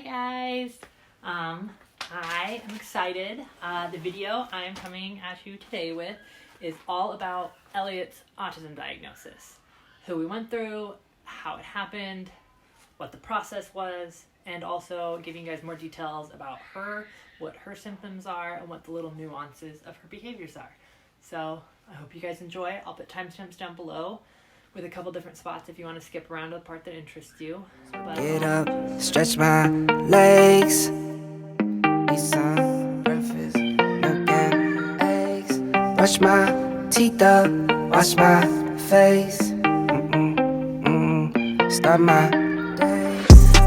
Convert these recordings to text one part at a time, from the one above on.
guys. I am excited. The video I am coming at you today with is all about Eliot's autism diagnosis. Who we went through, how it happened, what the process was, and also giving you guys more details about her, what her symptoms are, and what the little nuances of her behaviors are. So I hope you guys enjoy. I'll put timestamps down below with a couple different spots if you want to skip around to the part that interests you. Get up, stretch my legs, eat some breakfast, milk and eggs, brush my teeth up, wash my face, start my day.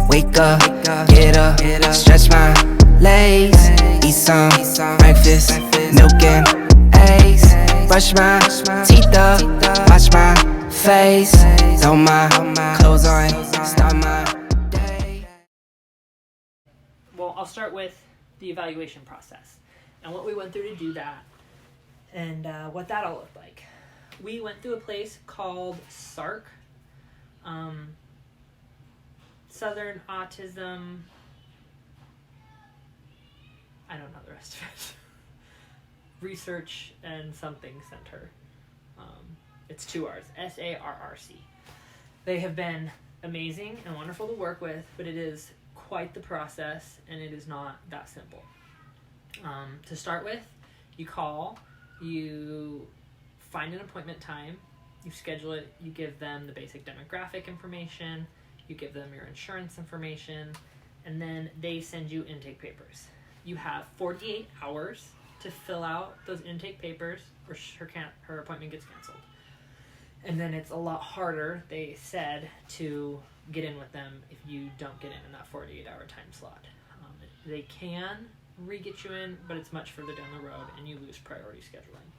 Wake up, get up, stretch my legs, eat some breakfast, milk and eggs, brush my teeth up, wash my face, throw my clothes on, start my day. Well, I'll start with the evaluation process and what we went through to do that and what that all looked like. We went through a place called SARRC, Southern Autism, I don't know the rest of it, Research and Something Center. It's 2 R's, SARRC. They have been amazing and wonderful to work with, but it is quite the process and it is not that simple. To start with, you call, you find an appointment time, you schedule it, you give them the basic demographic information, you give them your insurance information, and then they send you intake papers. You have 48 hours to fill out those intake papers or her appointment gets canceled. And then it's a lot harder, they said, to get in with them if you don't get in that 48-hour time slot. They can re-get you in, but it's much further down the road and you lose priority scheduling.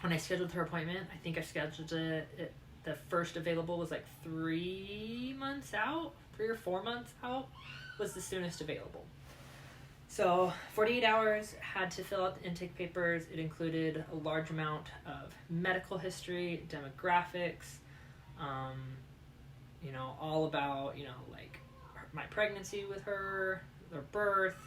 When I scheduled her appointment, I think I scheduled it the first available was like 3 months out, 3 or 4 months out was the soonest available. So 48 hours, had to fill out the intake papers. It included a large amount of medical history, demographics, all about, like my pregnancy with her, their birth,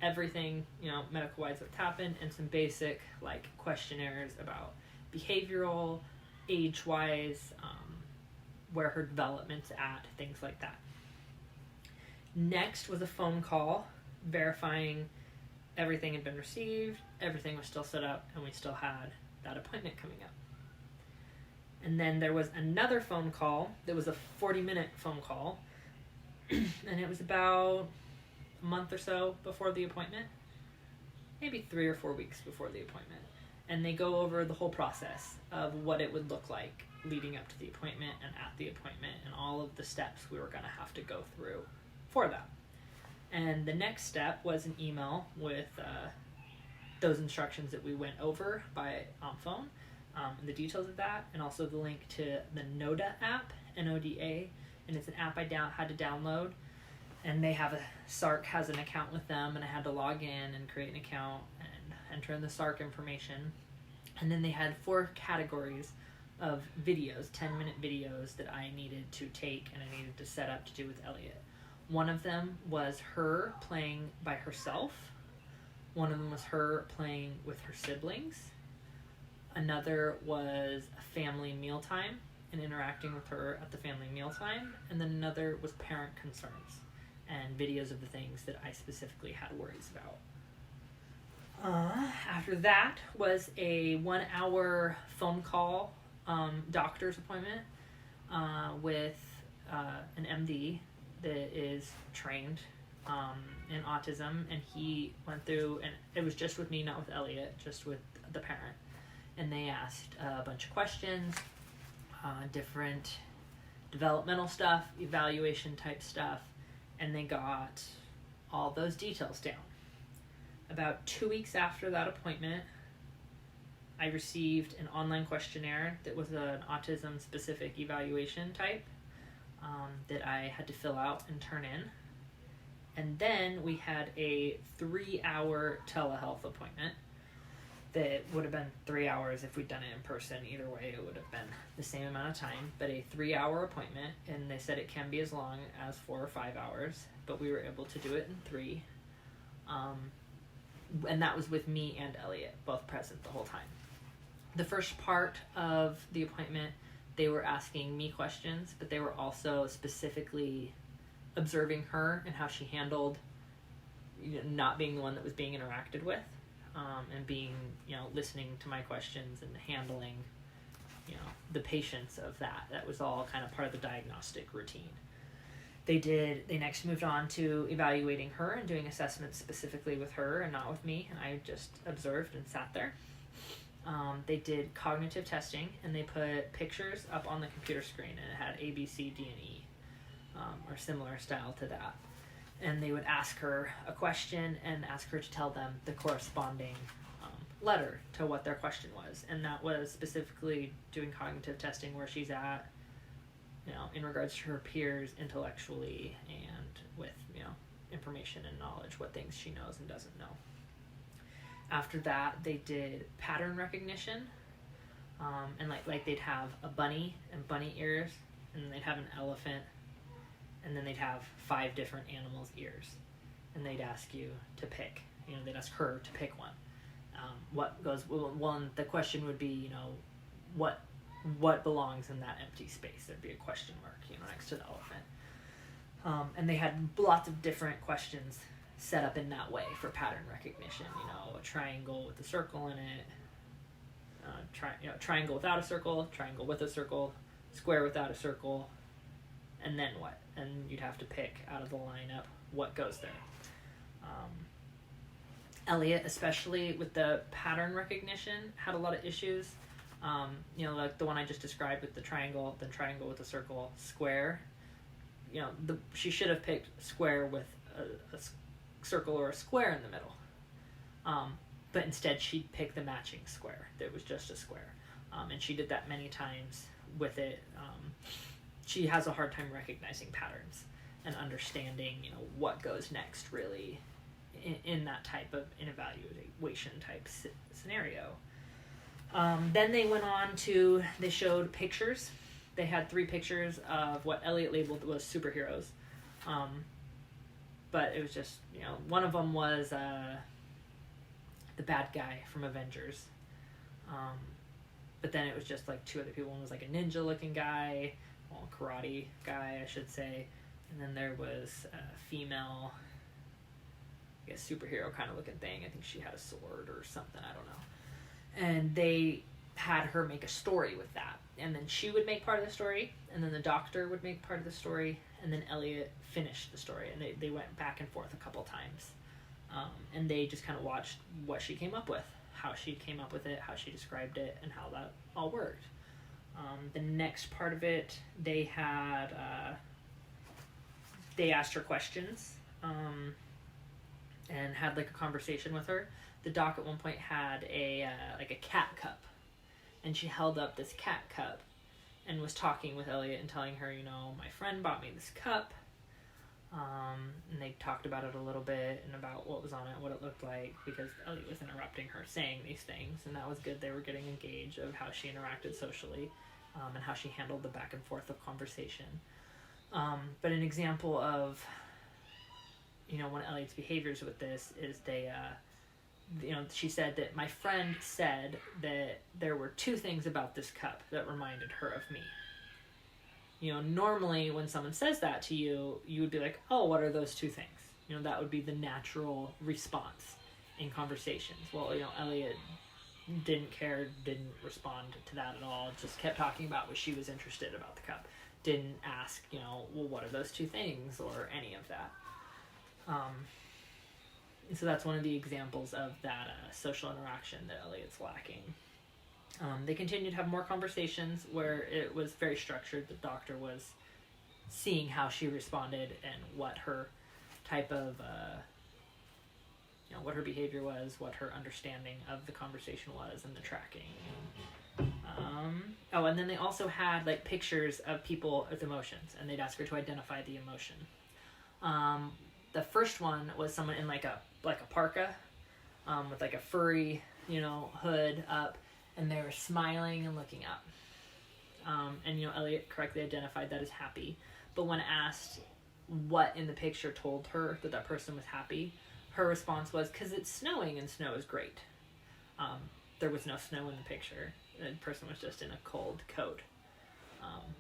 everything, medical-wise that's happened, and some basic like questionnaires about behavioral, age-wise, where her development's at, things like that. Next was a phone call verifying everything had been received, everything was still set up, and we still had that appointment coming up. And then there was another phone call that was a 40-minute phone call, and it was about a month or so before the appointment, maybe 3 or 4 weeks before the appointment. And they go over the whole process of what it would look like leading up to the appointment and at the appointment and all of the steps we were going to have to go through for that. And the next step was an email with those instructions that we went over on phone, the details of that, and also the link to the NODA app, N-O-D-A, and it's an app I had to download, and SARRC has an account with them, and I had to log in and create an account and enter in the SARRC information. And then they had 4 categories of videos, 10-minute videos that I needed to take and I needed to set up to do with Eliot. One of them was her playing by herself. One of them was her playing with her siblings. Another was a family mealtime and interacting with her at the family mealtime. And then another was parent concerns and videos of the things that I specifically had worries about. After that was a 1-hour phone call doctor's appointment with an MD that is trained in autism, and he went through, and it was just with me, not with Eliot, just with the parent, and they asked a bunch of questions, different developmental stuff, evaluation type stuff, and they got all those details down. About 2 weeks after that appointment, I received an online questionnaire that was an autism specific evaluation type that I had to fill out and turn in. And then we had a 3-hour telehealth appointment that would have been 3 hours if we'd done it in person. Either way, it would have been the same amount of time, but a 3-hour appointment, and they said it can be as long as 4 or 5 hours, but we were able to do it in 3. And that was with me and Eliot, both present the whole time. The first part of the appointment, they were asking me questions, but they were also specifically observing her and how she handled, not being the one that was being interacted with, and being, listening to my questions and handling, the patience of that. That was all kind of part of the diagnostic routine. They next moved on to evaluating her and doing assessments specifically with her and not with me, and I just observed and sat there. They did cognitive testing, and they put pictures up on the computer screen, and it had A, B, C, D, and E, or similar style to that. And they would ask her a question and ask her to tell them the corresponding letter to what their question was. And that was specifically doing cognitive testing, where she's at, in regards to her peers intellectually and with, information and knowledge, what things she knows and doesn't know. After that, they did pattern recognition, and like they'd have a bunny and bunny ears, and then they'd have an elephant, and then they'd have 5 different animals' ears, and they'd ask you to pick. They'd ask her to pick one. What goes? Well, the question would be, what belongs in that empty space? There'd be a question mark, next to the elephant. And they had lots of different questions set up in that way for pattern recognition. A triangle with a circle in it, triangle without a circle, triangle with a circle, square without a circle, and then what? And you'd have to pick out of the lineup what goes there. Eliot, especially with the pattern recognition, had a lot of issues. Like the one I just described with the triangle, then triangle with a circle, square. She should have picked square with a circle or a square in the middle. But instead she picked the matching square. That was just a square. And she did that many times with it. She has a hard time recognizing patterns and understanding, what goes next really in that type of an evaluation type scenario. Then they went on to, they showed pictures. They had 3 pictures of what Eliot labeled was superheroes. But it was just, one of them was the bad guy from Avengers. But then it was just like 2 other people. One was like a ninja looking guy, well, karate guy, I should say. And then there was a female, I guess, superhero kind of looking thing. I think she had a sword or something, I don't know. And they had her make a story with that. And then she would make part of the story, and then the doctor would make part of the story, and then Eliot finished the story. And they went back and forth a couple times. And they just kind of watched what she came up with, how she came up with it, how she described it, and how that all worked. The next part of it, they had, they asked her questions, and had like a conversation with her. The doc at one point had a cat cup, and she held up this cat cup and was talking with Eliot and telling her, my friend bought me this cup. And they talked about it a little bit and about what was on it, what it looked like, because Eliot was interrupting her saying these things, and that was good. They were getting engaged of how she interacted socially, and how she handled the back and forth of conversation. But an example of, one of Eliot's behaviors with this is she said that my friend said that there were 2 things about this cup that reminded her of me. Normally when someone says that to you, you would be like, oh, what are those 2 things? That would be the natural response in conversations. Well, Eliot didn't care, didn't respond to that at all, just kept talking about what she was interested about the cup. Didn't ask, well, what are those 2 things, or any of that. And so that's one of the examples of that social interaction that Eliot's lacking. They continued to have more conversations where it was very structured. The doctor was seeing how she responded and what her type of, what her behavior was, what her understanding of the conversation was, and the tracking. And then they also had like pictures of people with emotions, and they'd ask her to identify the emotion. The first one was someone in like a parka, with like a furry hood up, and they were smiling and looking up. And Eliot correctly identified that as happy. But when asked what in the picture told her that person was happy, her response was, "'Cause it's snowing and snow is great." There was no snow in the picture. The person was just in a cold coat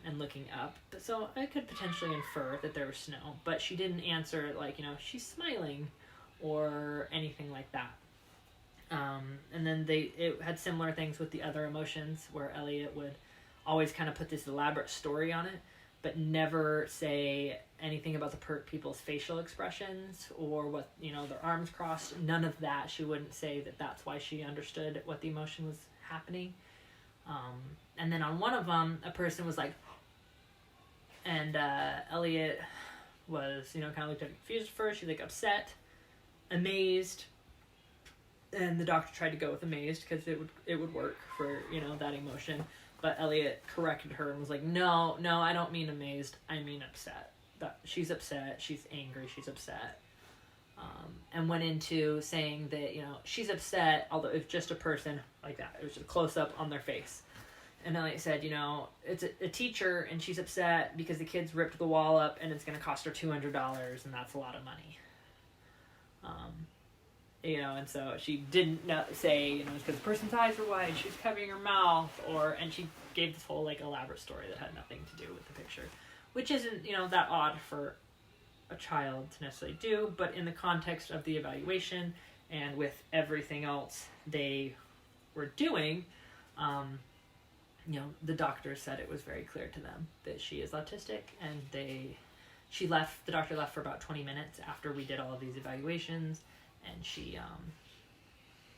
and looking up. So I could potentially infer that there was snow, but she didn't answer like, she's smiling or anything like that. And then it had similar things with the other emotions, where Eliot would always kind of put this elaborate story on it, but never say anything about the people's facial expressions or what, their arms crossed. None of that. She wouldn't say that that's why she understood what the emotion was happening. And then on one of them, a person was like, and Eliot was, kind of looked at it confused at first. She's like upset, amazed, and the doctor tried to go with amazed because it would work for, that emotion. But Eliot corrected her and was like, no, I don't mean amazed. I mean upset. She's upset. She's angry. She's upset. And went into saying that, she's upset, although it's just a person like that. It was just a close-up on their face. And Eliot said, it's a teacher, and she's upset because the kids ripped the wall up, and it's going to cost her $200, and that's a lot of money. And so she didn't say, it's because the person's eyes were wide, she's covering her mouth, and she gave this whole, elaborate story that had nothing to do with the picture, which isn't, that odd for a child to necessarily do, but in the context of the evaluation and with everything else they were doing, the doctor said it was very clear to them that she is autistic, and the doctor left for about 20 minutes after we did all of these evaluations, and she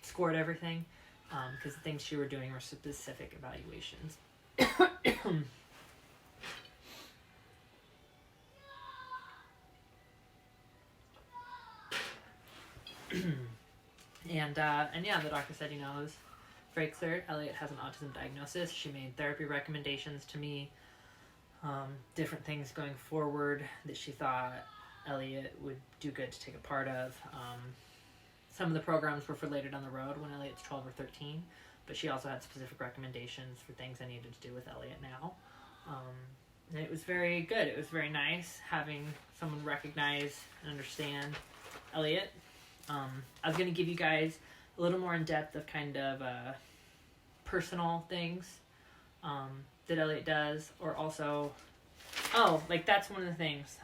scored everything, because the things she were doing were specific evaluations. And yeah, the doctor said, it was very clear Eliot has an autism diagnosis. She made therapy recommendations to me, different things going forward that she thought Eliot would do good to take a part of. Some of the programs were for later down the road when Eliot's 12 or 13, but she also had specific recommendations for things I needed to do with Eliot now. And it was very good. It was very nice having someone recognize and understand Eliot. I was going to give you guys a little more in depth of kind of personal things that Eliot does, or also, that's one of the things.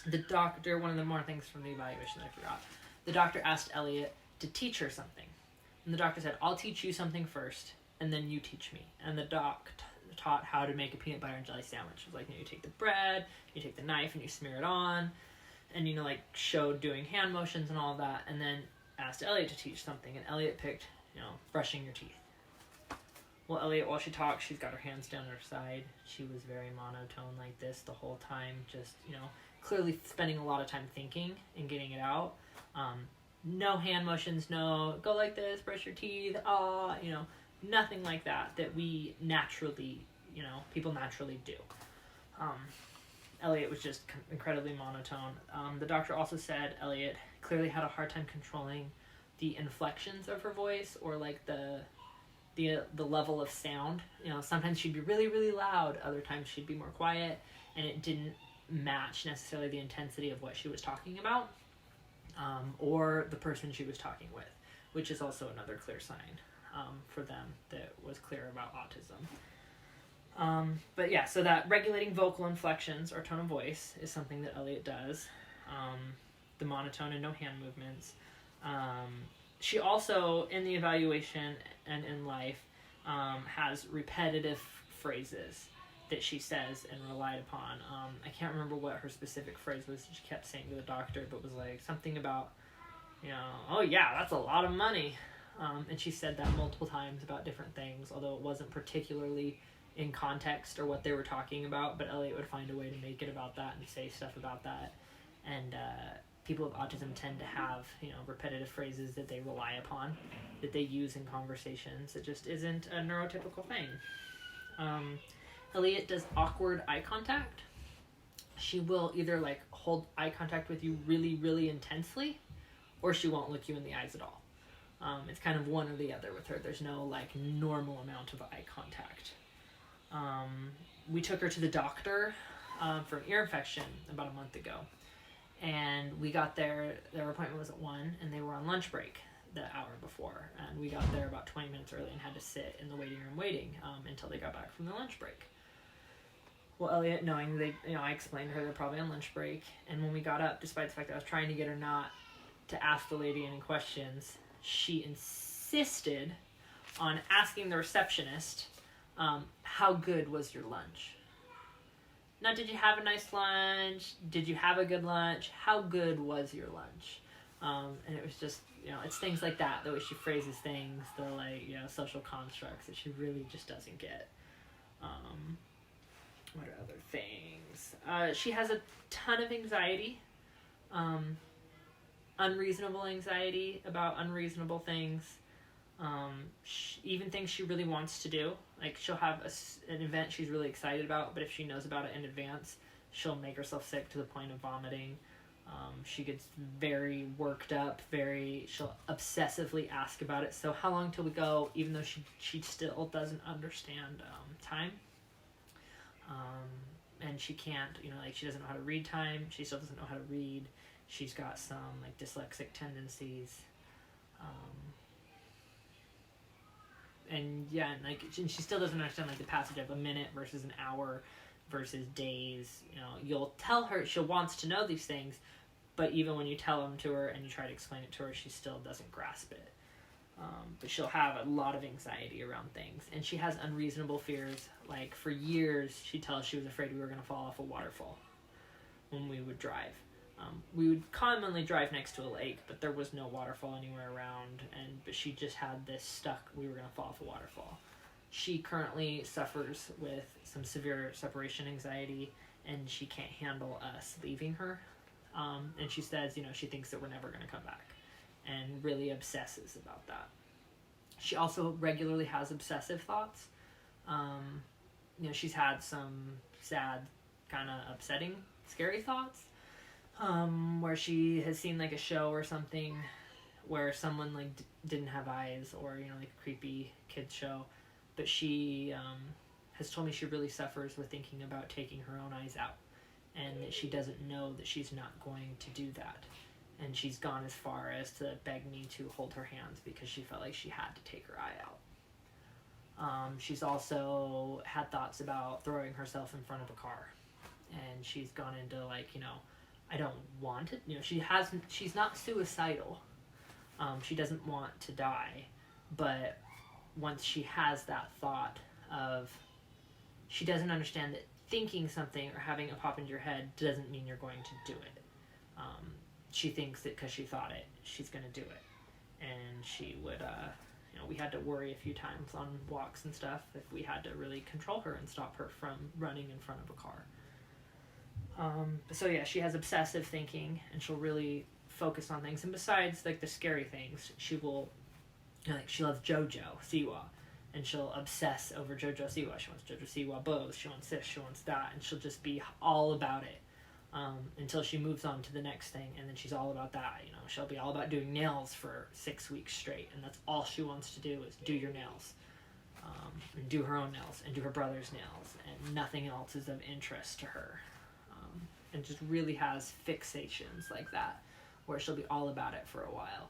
The doctor, one of the more things from the evaluation that I forgot. The doctor asked Eliot to teach her something. And the doctor said, I'll teach you something first, and then you teach me. And the doc taught how to make a peanut butter and jelly sandwich. It was like, you take the bread, you take the knife, and you smear it on. And, showed doing hand motions and all of that. And then asked Eliot to teach something. And Eliot picked, brushing your teeth. Well, Eliot, while she talked, she's got her hands down her side. She was very monotone like this the whole time. Just, clearly spending a lot of time thinking and getting it out. No hand motions, no go like this, brush your teeth, nothing like that we naturally, people naturally do. Eliot was just incredibly monotone. The doctor also said Eliot clearly had a hard time controlling the inflections of her voice, or the level of sound. Sometimes she'd be really, really loud, other times she'd be more quiet, and it didn't match necessarily the intensity of what she was talking about. Or the person she was talking with, which is also another clear sign for them that was clear about autism. But yeah, so that regulating vocal inflections or tone of voice is something that Eliot does. The monotone and no hand movements. She also, in the evaluation and in life, has repetitive phrases that she says and relied upon. I can't remember what her specific phrase was she kept saying to the doctor, but was like something about, oh yeah, that's a lot of money. And she said that multiple times about different things, although it wasn't particularly in context or what they were talking about, but Eliot would find a way to make it about that and say stuff about that. And people with autism tend to have, repetitive phrases that they rely upon, that they use in conversations. It just isn't a neurotypical thing. Eliot does awkward eye contact. She will either hold eye contact with you really, really intensely, or she won't look you in the eyes at all. It's kind of one or the other with her. There's no like normal amount of eye contact. We took her to the doctor for an ear infection about a month ago, and we got there. Their appointment was at 1, and they were on lunch break the hour before, and we got there about 20 minutes early and had to sit in the waiting room waiting until they got back from the lunch break. Well, Eliot, knowing I explained to her they're probably on lunch break, and when we got up, despite the fact that I was trying to get her not to ask the lady any questions, she insisted on asking the receptionist, how good was your lunch? Not did you have a nice lunch? Did you have a good lunch? How good was your lunch? And it was just, it's things like that, the way she phrases things, the social constructs that she really just doesn't get. What are other things? She has a ton of anxiety, unreasonable anxiety about unreasonable things, even things she really wants to do. Like, she'll have an event she's really excited about, but if she knows about it in advance, she'll make herself sick to the point of vomiting. She gets very worked up, she'll obsessively ask about it. So how long till we go, even though she still doesn't understand time. And she can't, she doesn't know how to read time. She still doesn't know how to read. She's got some dyslexic tendencies. And she still doesn't understand the passage of a minute versus an hour versus days. You'll tell her she wants to know these things, but even when you tell them to her and you try to explain it to her, she still doesn't grasp it. But she'll have a lot of anxiety around things, and she has unreasonable fears. Like, for years, she'd tell us she was afraid we were going to fall off a waterfall when we would drive. We would commonly drive next to a lake, but there was no waterfall anywhere around, but she just had this stuck, we were going to fall off a waterfall. She currently suffers with some severe separation anxiety, and she can't handle us leaving her. And she says, she thinks that we're never going to come back, and really obsesses about that. She also regularly has obsessive thoughts. She's had some sad, kind of upsetting, scary thoughts, where she has seen a show or something where someone didn't have eyes, or a creepy kids show, but she has told me she really suffers with thinking about taking her own eyes out, and that she doesn't know that she's not going to do that. And she's gone as far as to beg me to hold her hands because she felt like she had to take her eye out. She's also had thoughts about throwing herself in front of a car. And she's gone into I don't want it. She's not suicidal. She doesn't want to die. But once she has that thought of, she doesn't understand that thinking something or having it pop into your head doesn't mean you're going to do it. She thinks that because she thought it, she's going to do it. And she would, we had to worry a few times on walks and stuff if we had to really control her and stop her from running in front of a car. So yeah, she has obsessive thinking, and she'll really focus on things. And besides, the scary things, she will, she loves JoJo Siwa, and she'll obsess over JoJo Siwa. She wants JoJo Siwa bows, she wants this, she wants that, and she'll just be all about it. Until she moves on to the next thing, and then she's all about that. She'll be all about doing nails for 6 weeks straight, and that's all she wants to do is do your nails, and do her own nails, and do her brother's nails, and nothing else is of interest to her, and just really has fixations like that, where she'll be all about it for a while.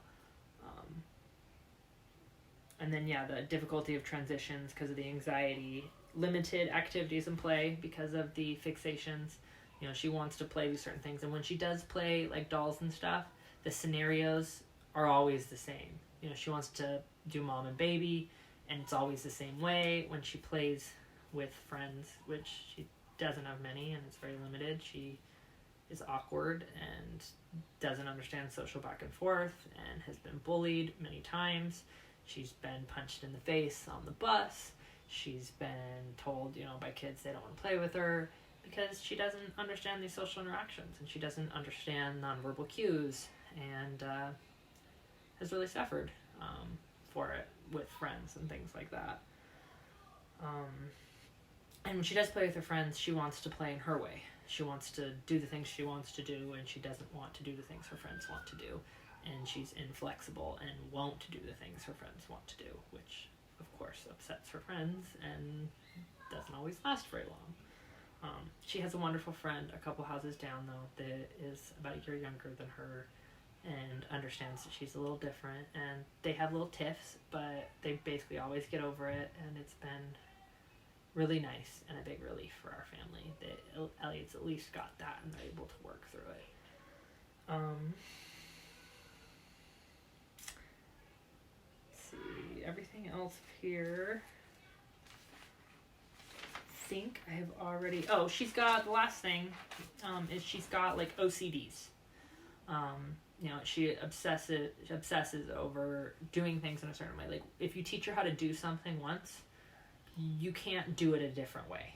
And then, the difficulty of transitions because of the anxiety, limited activities in play because of the fixations. She wants to play with certain things, and when she does play dolls and stuff, the scenarios are always the same. She wants to do mom and baby, and it's always the same way. When she plays with friends, which she doesn't have many, and it's very limited, she is awkward and doesn't understand social back and forth, and has been bullied many times. She's been punched in the face on the bus. She's been told, by kids they don't want to play with her, because she doesn't understand these social interactions, and she doesn't understand nonverbal cues, and has really suffered for it with friends and things like that. And when she does play with her friends, she wants to play in her way. She wants to do the things she wants to do, and she doesn't want to do the things her friends want to do. and she's inflexible and won't do the things her friends want to do, which of course upsets her friends and doesn't always last very long. She has a wonderful friend a couple houses down, though, that is about a year younger than her and understands that she's a little different, and they have little tiffs, but they basically always get over it, and it's been really nice and a big relief for our family that Eliot's at least got that and they're able to work through it. Let's see, everything else here. Think I have already. Oh, she's got the last thing. Is she's got like OCDs. She obsesses over doing things in a certain way. Like if you teach her how to do something once, you can't do it a different way.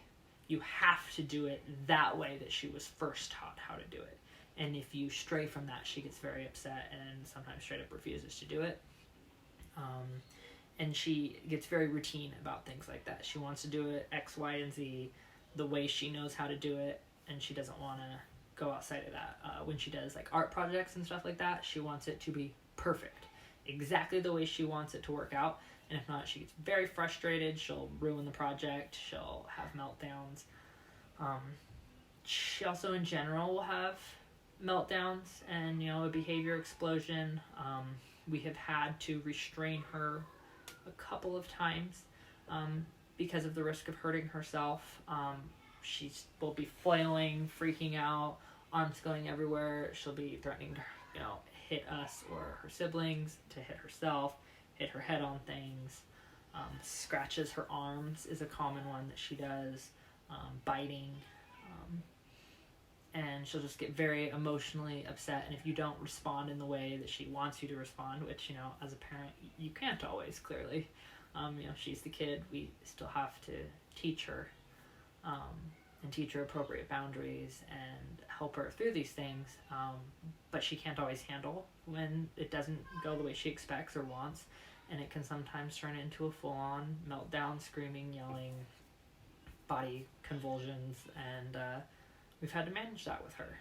You have to do it that way that she was first taught how to do it. And if you stray from that, she gets very upset and sometimes straight up refuses to do it. And she gets very routine about things like that. She wants to do it X, Y, and Z the way she knows how to do it, and she doesn't want to go outside of that. When she does like art projects and stuff like that, she wants it to be perfect, exactly the way she wants it to work out. And if not, she gets very frustrated. She'll ruin the project. She'll have meltdowns. She also, in general, will have meltdowns and, a behavior explosion. We have had to restrain her a couple of times because of the risk of hurting herself. She will be flailing, freaking out, arms going everywhere. She'll be threatening to, hit us or her siblings, to hit herself, hit her head on things. Scratches her arms is a common one that she does. Biting. And she'll just get very emotionally upset, and if you don't respond in the way that she wants you to respond, which, as a parent, you can't always, clearly. She's the kid. We still have to teach her, and teach her appropriate boundaries and help her through these things, but she can't always handle when it doesn't go the way she expects or wants, and it can sometimes turn into a full-on meltdown, screaming, yelling, body convulsions, and we've had to manage that with her.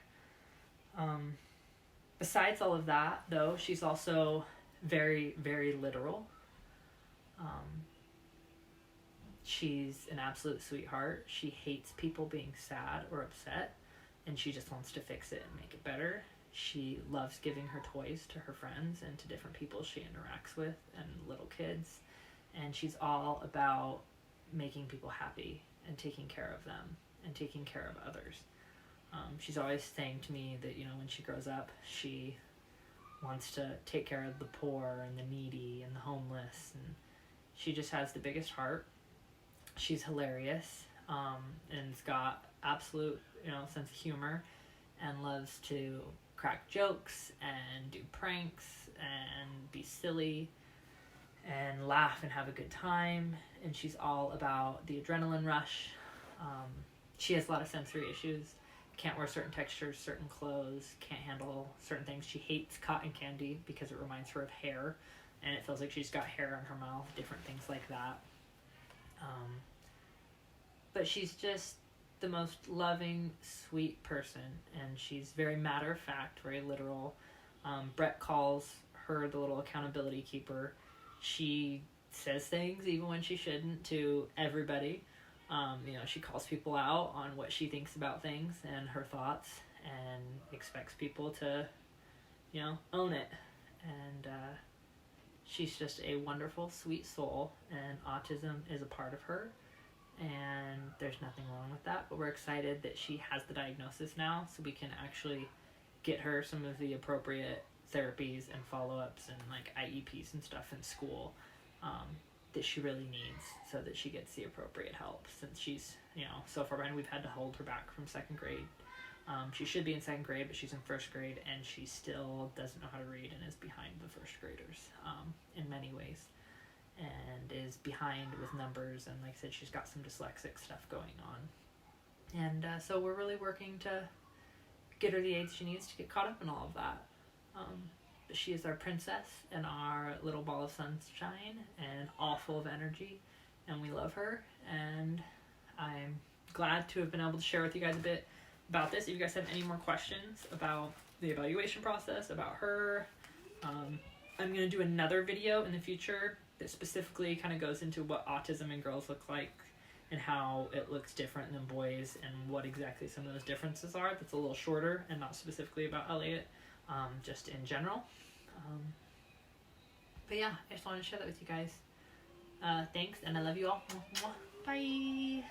Besides all of that, though, she's also very, very literal. She's an absolute sweetheart. She hates people being sad or upset, and she just wants to fix it and make it better. She loves giving her toys to her friends and to different people she interacts with and little kids, and she's all about making people happy and taking care of them and taking care of others. She's always saying to me that, when she grows up, she wants to take care of the poor and the needy and the homeless, and she just has the biggest heart. She's hilarious, and's got absolute, sense of humor, and loves to crack jokes and do pranks and be silly and laugh and have a good time, and she's all about the adrenaline rush. She has a lot of sensory issues. Can't wear certain textures, certain clothes, can't handle certain things. She hates cotton candy because it reminds her of hair, and it feels like she's got hair in her mouth, different things like that. But she's just the most loving, sweet person, and she's very matter-of-fact, very literal. Brett calls her the little accountability keeper. She says things even when she shouldn't to everybody. She calls people out on what she thinks about things and her thoughts, and expects people to, own it. And she's just a wonderful, sweet soul, and autism is a part of her, and there's nothing wrong with that, but we're excited that she has the diagnosis now, so we can actually get her some of the appropriate therapies and follow-ups and like IEPs and stuff in school that she really needs, so that she gets the appropriate help, since she's, so far behind. We've had to hold her back from second grade. She should be in second grade, but she's in first grade, and she still doesn't know how to read and is behind the first graders in many ways, and is behind with numbers, and like I said, she's got some dyslexic stuff going on. And so we're really working to get her the aids she needs to get caught up in all of that. But she is our princess and our little ball of sunshine, and all full of energy, and we love her, and I'm glad to have been able to share with you guys a bit about this. If you guys have any more questions about the evaluation process, about her, I'm going to do another video in the future that specifically kind of goes into what autism in girls look like and how it looks different than boys and what exactly some of those differences are. That's a little shorter and not specifically about Eliot, just in general. But yeah, I just wanted to share that with you guys. Thanks, and I love you all. Bye!